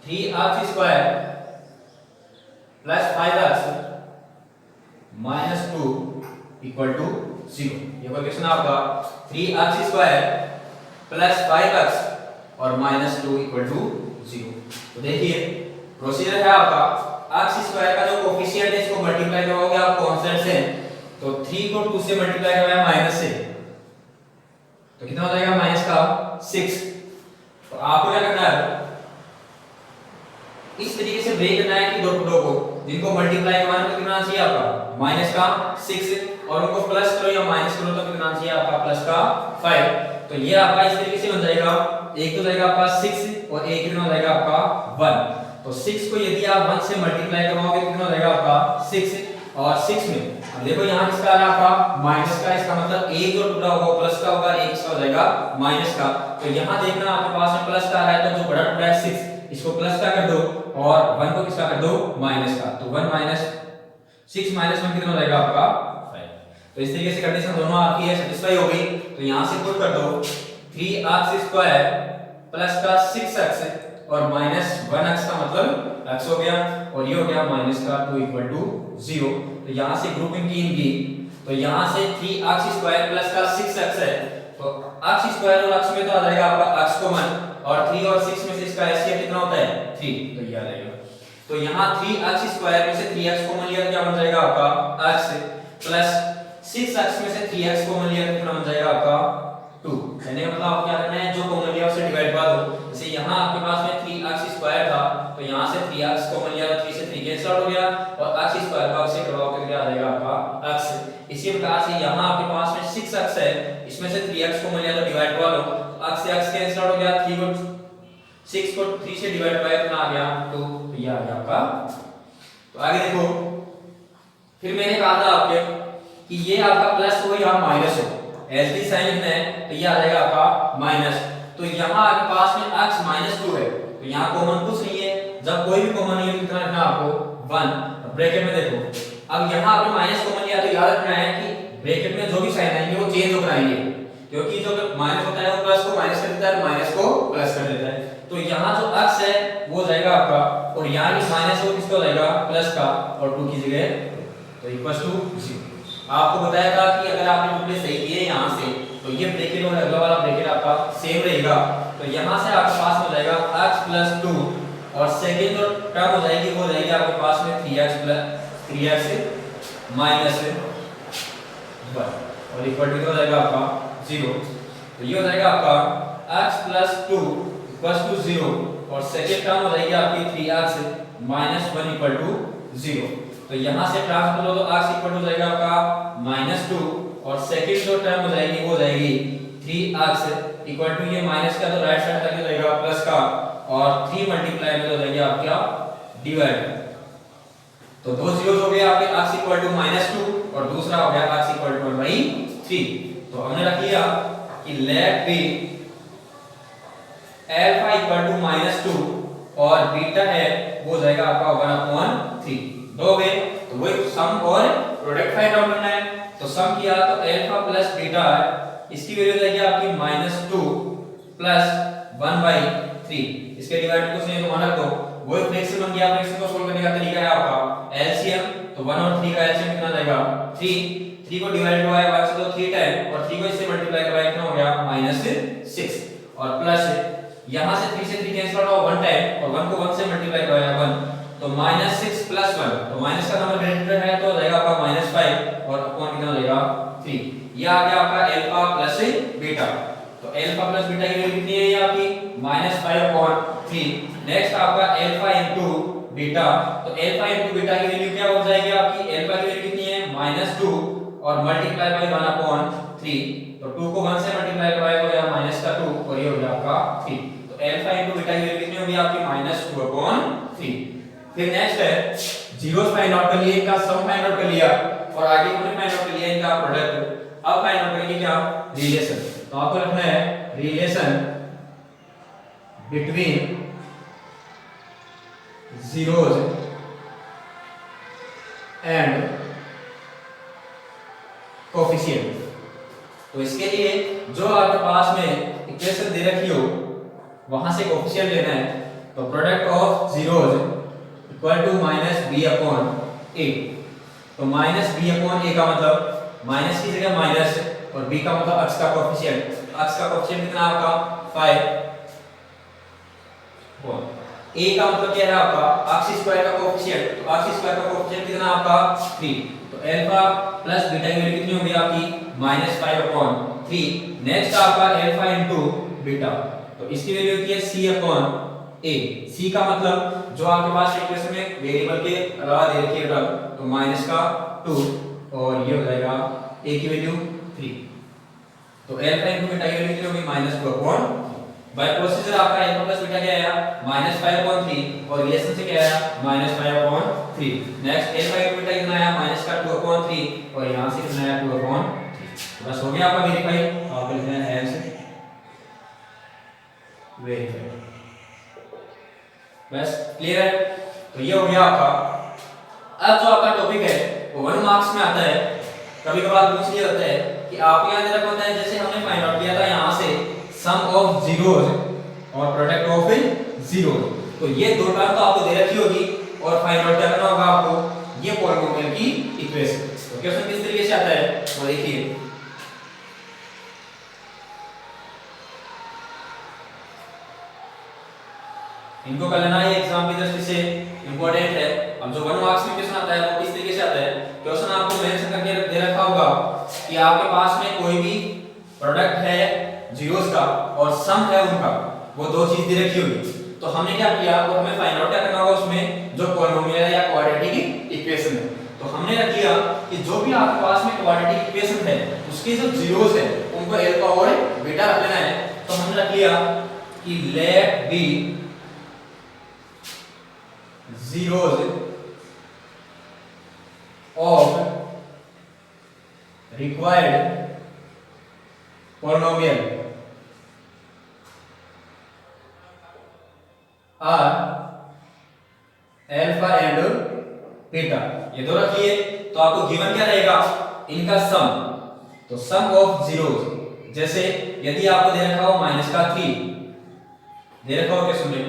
3x square plus 5x minus 2 equal to 0। ये question आपका 3x square plus 5x और minus 2 equal to 0। तो देखिए प्रोसीजर है आपका, x स्क्वायर का जो कोफिशिएंट है इसको मल्टीप्लाई करोगे आप कांस्टेंट से, तो 3 को 2 से मल्टीप्लाई करवाया माइनस से, तो कितना हो जाएगा माइनस का 6। तो आपको क्या करना है, इस तरीके से ब्रेक करना है कि दो टुकड़ों को जिनको मल्टीप्लाई करवाना तो कितना चाहिए आपका माइनस का 6 और उनको प्लस करो या माइनस करो तो कितना चाहिए आपका प्लस का 5। तो ये आपका इस तरीके से बन जाएगा, एक तो जाएगा आपका 6 और एक कितना हो जाएगा आपका 1। तो 6 को यदि आप 1 से मल्टीप्लाई करवाओगे तो कितना हो जाएगा आपका 6 और 6 में अब देखो यहाँ किसका आ रहा है आपका माइनस का, इसका मतलब एक जो टुकड़ा होगा प्लस का होगा, एक इसका हो जाएगा माइनस का। तो यहाँ देखना आपके पास में प्लस का आ रहा है, तो जो बड़ा टुकड़ा है 6 इसको प्लस का कर दो और 1 को किसका कर दो माइनस का, तो 1 माइनस 6 माइनस 1 कितना हो जाएगा आपका 5। तो इस तरीके से कंडीशन दोनों आपकी है सेटिस्फाई हो गई। तो यहाँ से पुट कर दो 3x स्क्वायर प्लस का 6x और माइनस 1x का मतलब x हो गया और ये हो गया माइनस का 2 इक्वल टू 0। तो यहाँ से ग्रुपिंग की इनकी, तो यहाँ से 3x स्क्वायर प्लस का 6x है, तो x स्क्वायर और x में तो आ जाएगा आपका x कॉमन और 3 और 6 में से इसका एचसीएफ कितना होता है 3, तो ये आ जाएगा। तो यहाँ 3x स्क्वायर में से 3x कॉमन लिया तो क्या बन जाएगा आपका x प्लस 6x में से 3x कॉमन लिया तो कितना बन जाएगा आपका 2। यानी मतलब आपको क्या करना है, जो कॉमन लिया उससे डिवाइड कर दो। जैसे यहाँ आपके पास में 3x स्क्वायर था तो यहाँ से 3x कॉमन लिया तो 3 से 3 कैंसिल आउट हो गया और x स्क्वायर भाग से करवाओ तो क्या आ जाएगा आपका x। इसी प्रकार से यहाँ आपके पास में 6x है, इसमें से 3x कॉमन लिया तो डिवाइड कर लो, x से x कैंसिल आउट हो गया, 3 को 6 को 3 से डिवाइड किया कितना आ गया 2, तो ये आ गया आपका। तो आगे देखो, फिर मैंने कहा था आपके कि ये आपका प्लस हो या माइनस हो, एच डी साइन लिखना है तो ये आ जाएगा आपका माइनस। तो यहाँ आपके पास में x माइनस 2 है तो यहाँ कॉमन कुछ नहीं है, जब कोई भी कॉमन नहीं है कितना रखना आपको 1 ब्रैकेट में देखो। अब यहाँ आपने माइनस कॉमन लिया तो याद रखना है कि ब्रैकेट में जो भी साइन आएंगे वो चेंज होकर आएंगे, क्योंकि जो माइनस होता है वो प्लस को माइनस कर देता है, माइनस को प्लस कर देता है। तो यहाँ जो x है वो जाएगा आपका और यहाँ की माइनस वो किसका हो जाएगा प्लस का और 2 की जगह तो इक्वल टू 0। आपको बताया था कि अगर आपने टुकड़े सही किए यहाँ से तो ये ब्रैकेट और अगला वाला ब्रैकेट आपका सेम रहेगा। तो यहाँ से आपके पास हो जाएगा x प्लस 2 और सेकेंड जो टर्म हो जाएगी वो रहेगी आपके पास में 3x माइनस 1 और इक्वल टू हो जाएगा आपका 0। तो ये हो जाएगा आपका x प्लस 2 इक्वल टू 0 और सेकेंड टर्म हो जाएगी आपकी 3x माइनस 1 इक्वल टू 0। तो यहाँ से ट्रांसफर हो तो x इक्वल हो जाएगा आपका माइनस 2 और सेकेंड जो टर्म हो जाएगी वो जाएगी 3x इक्वल टू ये माइनस का तो राइट साइड तक हो जाएगा प्लस का और 3 मल्टीप्लाई में हो जाएगी आपका डिवाइड। तो दो जीरोस हो गए आपके x इक्वल टू माइनस 2 और दूसरा हो गया x इक्वल टू 1/3। तो हमने रख लिया कि let be alpha equal to minus 2 और बीटा है वो जाएगा आपका 1/3। दो हो गए तो वही सम और प्रोडक्ट फाइंड आउट करना है। तो सम किया तो अल्फा प्लस बीटा इसकी वैल्यू जाएगी आपकी -2 प्लस 1/3। इसके डिवाइड कुछ नहीं तो 1 रख दो, वही फ्रैक्शन बन गया। फ्रैक्शन को सोल्व करने का तरीका है आपका एलसीएम। तो 1 और 3 का एलसीएम कितना जाएगा 3 को डिवाइड करवाया 1 से तो 3 टाइम और 3 को इससे मल्टीप्लाई करवाया कितना हो गया -6 और प्लस यहां से 3 से 3 कैंसिल आउट हुआ 1 टाइम और 1 को 1 से मल्टीप्लाई करवाया 1 तो -6 प्लस 1 तो माइनस का नंबर ग्रेटर है तो हो जाएगा आपका -5 और अपॉन कितना हो जाएगा 3। ये आ गया आपका अल्फा प्लस बीटा। तो अल्फा प्लस बीटा की वैल्यू कितनी है ये आपकी -5/3। नेक्स्ट आपका अल्फा इनटू बीटा। तो अल्फा इनटू बीटा की वैल्यू क्या हो जाएगी आपकी, अल्फा की वैल्यू कितनी है -2 और मल्टीप्लाई बाय 1/3। तो 2 को 1 से मल्टीप्लाई करवाया तो गया -2 और ये हो गया आपका 3। तो अल्फा इनटू बीटा की वैल्यू कितनी होगी आपकी -2/3। फिर नेक्स्ट है जीरोस फाइंड आउट कर लिए, इनका सम फाइंड आउट कर लिया और आगे हमने फाइंड आउट कर लिया इनका प्रोडक्ट। अब फाइंड आउट करेंगे क्या रिलेशन। तो आपको रखना है relation between zeros and coefficient. तो इसके लिए जो आपके पास में इक्वेशन दे रखी हो वहां से कोएफिशिएंट लेना है। तो product of zeros equal to minus b upon a. तो माइनस बी अपॉन ए का मतलब माइनस की जगह माइनस और बी का मतलब अक्स का कोएफिशिएंट। अक्स का कोएफिशिएंट कितना आपका 5 और a का मतलब क्या है आपका अक्स स्क्वायर का कोएफिशिएंट। तो अक्स स्क्वायर का कोएफिशिएंट कितना आपका 3। तो अल्फा प्लस बीटा की वैल्यू कितनी होगी आपकी -5/3। नेक्स्ट आपका अल्फा इनटू बीटा, तो इसकी वैल्यू होती है c/a। c का मतलब जो आपके पास इक्वेशन में वेरिएबल के अलावा दे रखी है टर्म, तो माइनस का 2 और ये हो जाएगा a की वैल्यू 3। तो अल्फा इनटू बीटा की वैल्यू कितनी होगी -2/3। बाय प्रोसीजर आपका अल्फा प्लस बीटा क्या आया -5/3 और रिलेशन से क्या आया -5/3। नेक्स्ट अल्फा इनटू बीटा कितना आया -2/3 और यहां से कितना आया 2/3। बस हो गया आपका वेरीफाई। आपको लिखना है हेंस वेरीफाई। बस क्लियर है। तो ये हो गया आपका। अब जो आपका टॉपिक है वो 1 मार्क्स में आता है। कभी कभार पूछ लिया होता है कि आप यहां दे रखा होता है, जैसे हमने फाइंड आउट किया था यहां से सम ऑफ जीरोज और प्रोडक्ट ऑफ जीरोज। तो ये दो टर्म तो आपको दे रखी होगी और फाइंड आउट क्या करना होगा आपको, ये पॉलिनोमियल की इक्वेशन। तो क्वेश्चन किस तरीके से आता है वो देखिए। इनको कर लेना है एग्जाम की दृष्टि से इंपॉर्टेंट है। अब जो 1 मार्क्स में क्वेश्चन आता है वो किस तरीके से आता है। क्वेश्चन आपको मेंशन करके दे रखा होगा कि आपके पास में कोई भी प्रोडक्ट है जीरोस का और सम है उनका, वो दो चीज दे रखी होगी। तो हमने क्या किया, तो हमें फाइंड आउट क्या करना होगा उसमें जो पॉलिनोमियल है या क्वाड्रेटिक इक्वेशन है। तो हमने क्या किया कि जो भी आपके पास में क्वाड्रेटिक इक्वेशन है उसके जो जीरोस है उनको अल्फा और बीटा रख लेना है। तो हमने रख लिया कि let be zeros of required polynomial are alpha and beta। ये दो रखिए तो आपको गिवन क्या रहेगा, इनका सम। तो सम ऑफ जीरोस, जैसे यदि आपको दे रखा हो -3 दे रखा हो क्वेश्चन में,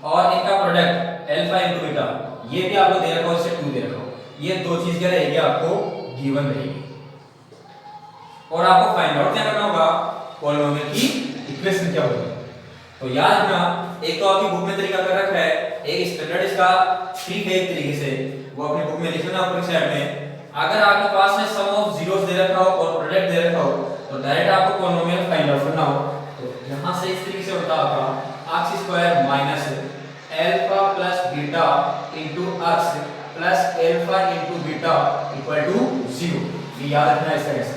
और इनका प्रोडक्ट अल्फा इनटू बीटा ये भी आपको दे रखा हो, इससे 2 दे रखा हो, ये दो चीज क्या रहेगी आपको गिवन रहेगी। और आपको फाइंड आउट क्या करना होगा, पॉलिनोमियल की इक्वेशन क्या होगी। तो याद रखना, एक तो आपकी बुक में तरीका कर रखा है, एक स्टैंडर्ड इसका फ्री फेक तरीके से वो अपनी बुक में लिख लेना ऊपर साइड में। अगर आपके पास में सम ऑफ जीरोस दे रखा हो और प्रोडक्ट दे रखा हो तो डायरेक्ट आपको पॉलिनोमियल फाइंड आउट करना हो। तो यहां से इस तरीके से होता है आपका x square minus alpha plus beta into x plus alpha into beta equal to 0। ये याद रखना है इसका कैसे।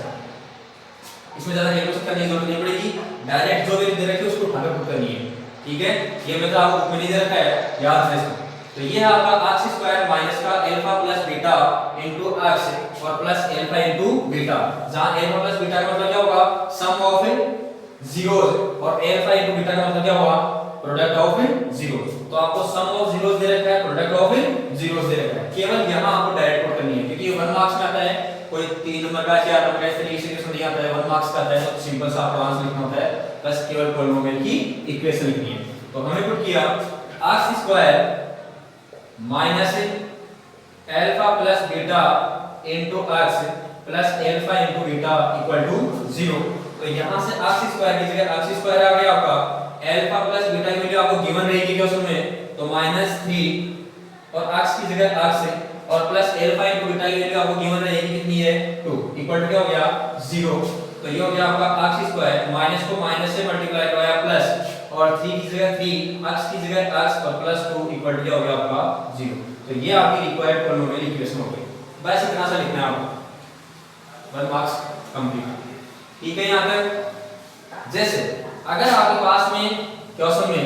इसमें ज्यादा कैलकुलेशन करने की जरूरत नहीं पड़ेगी, डायरेक्ट जो वैल्यू दे रखी है उसको उठाकर पुट करनी है। ठीक है, ये मतलब आपको बुक में नहीं दे रखा है, याद रखना इसको। तो ये है आपका x स्क्वायर माइनस का alpha plus beta into x और प्लस अल्फा इनटू बीटा, जहां अल्फा प्लस बीटा का मतलब क्या होगा सम ऑफ जीरोस और अल्फा इनटू बीटा का मतलब क्या होगा प्रोडक्ट ऑफ जीरोस। तो आपको सम ऑफ जीरोस दे रखा है, प्रोडक्ट ऑफ जीरोस दे रखा है, केवल यहां आपको डायरेक्ट पुट करनी है क्योंकि 1 मार्क्स में आता है। कोई 3 नंबर का 4 नंबर का इस तरीके से क्वेश्चन नहीं आता है, 1 मार्क्स का आता है तो सिंपल सा आपको आंसर लिखना होता है, बस केवल पॉलिनोमियल की इक्वेशन लिखनी है। तो हमने पुट किया x square minus alpha plus beta into x plus alpha into beta equal to 0। तो यहां से x स्क्वायर की जगह x स्क्वायर आ गया आपका, अल्फा प्लस बीटा की वैल्यू आपको गिवन रहेगी क्वेश्चन में, तो -3 और x की जगह x और प्लस अल्फा इनटू बीटा की वैल्यू आपको गिवन रहेगी कितनी है 2 इक्वल टू क्या हो गया 0। तो ये हो गया आपका x स्क्वायर माइनस को माइनस से मल्टीप्लाई करवाया प्लस और 3 की जगह 3 x की जगह x और प्लस 2 इक्वल टू क्या हो गया आपका 0। तो ये आपकी रिक्वायर्ड पॉलिनोमियल इक्वेशन हो गई। बस इतना सा लिखना है आपको, 1 मार्क्स कंप्लीट। ठीक है, यहां तक। जैसे अगर आपके पास में क्वेश्चन में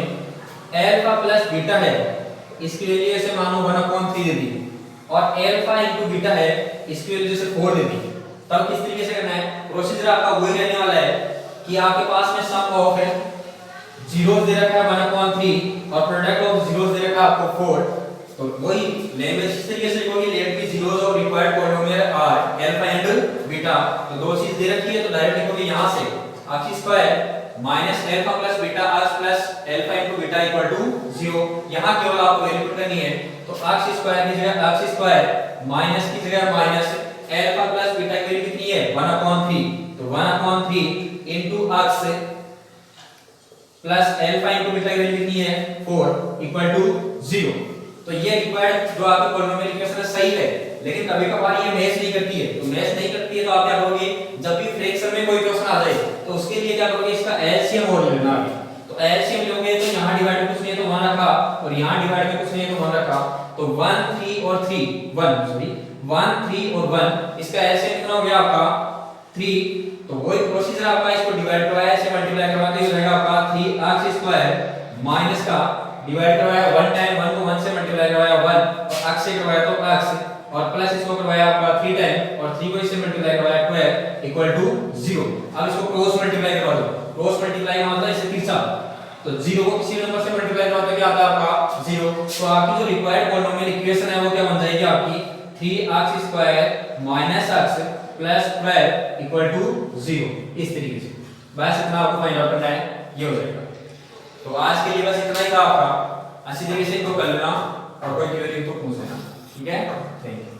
अल्फा प्लस बीटा है, इसकी वैल्यू ऐसे मानो 1/3 दे दी और अल्फा इनटू बीटा है इसकी वैल्यू जैसे 4 दे दी, तब किस तरीके से करना है। प्रोसीजर आपका वही रहने वाला है कि आपके पास में सम ऑफ है जीरोस दे रखा है 1/3 और प्रोडक्ट ऑफ जीरोस दे रखा है आपको 4। तो वही लैंग्वेज इस तरीके से लिखोगे, let be zeros of required polynomial are alpha and beta. तो दो चीज दे रखी है तो डायरेक्ट लिखोगे यहां से x square minus alpha plus beta x plus alpha into beta equal to 0। यहां केवल आपको वैल्यू पुट करनी है, तो x स्क्वायर की जगह x स्क्वायर माइनस की जगह माइनस अल्फा प्लस बीटा की वैल्यू कितनी है 1/3, तो 1/3 into x plus alpha into beta की वैल्यू कितनी है 4 इक्वल टू 0। तो ये रिक्वायर्ड जो आपका पॉलिनोमियल इक्वेशन है सही है, लेकिन कभी कभार ये मैच नहीं करती है। तो मैच नहीं करती है तो आप क्या करोगे, जब भी फ्रैक्शन में कोई क्वेश्चन आ जाए तो उसके लिए क्या करोगे, इसका एलसीएम और लेना है। तो एलसीएम लोगे तो यहां डिवाइड में कुछ नहीं है तो 1 रखा, और यहां डिवाइड में कुछ नहीं है तो 1 रखा, तो 1 3 और 3 1 3 और 1, इसका एलसीएम कितना हो गया आपका 3। तो वही प्रोसीजर आपका, इसको डिवाइड करवाया से मल्टीप्लाई करवाते हो जाएगा आपका 3x स्क्वायर माइनस का डिवाइड करवाया 1 टाइम, 1 को 1 से मल्टीप्लाई करवाया 1 और x से करवाया तो x, और प्लस इसको करवाया आपका 3 टाइम और 3 को इससे मल्टीप्लाई करवाया 12 इक्वल टू 0। अब इसको क्रॉस मल्टीप्लाई करवा दो, क्रॉस मल्टीप्लाई का मतलब इससे तिरछा, तो 0 को किसी नंबर से मल्टीप्लाई करवा तो क्या आता है आपका 0। तो आपकी जो रिक्वायर्ड पॉलिनोमियल इक्वेशन है वो क्या बन जाएगी आपकी 3x square minus x plus 12 equal to 0। इस तरीके से बस इतना आपको फाइंड आउट करना है, ये हो जाएगा। तो आज के लिए बस इतना ही था आपका, अच्छी तरीके से इनको कर लेना और कोई क्वेरी तो पूछ लेना, ठीक है। Thank you.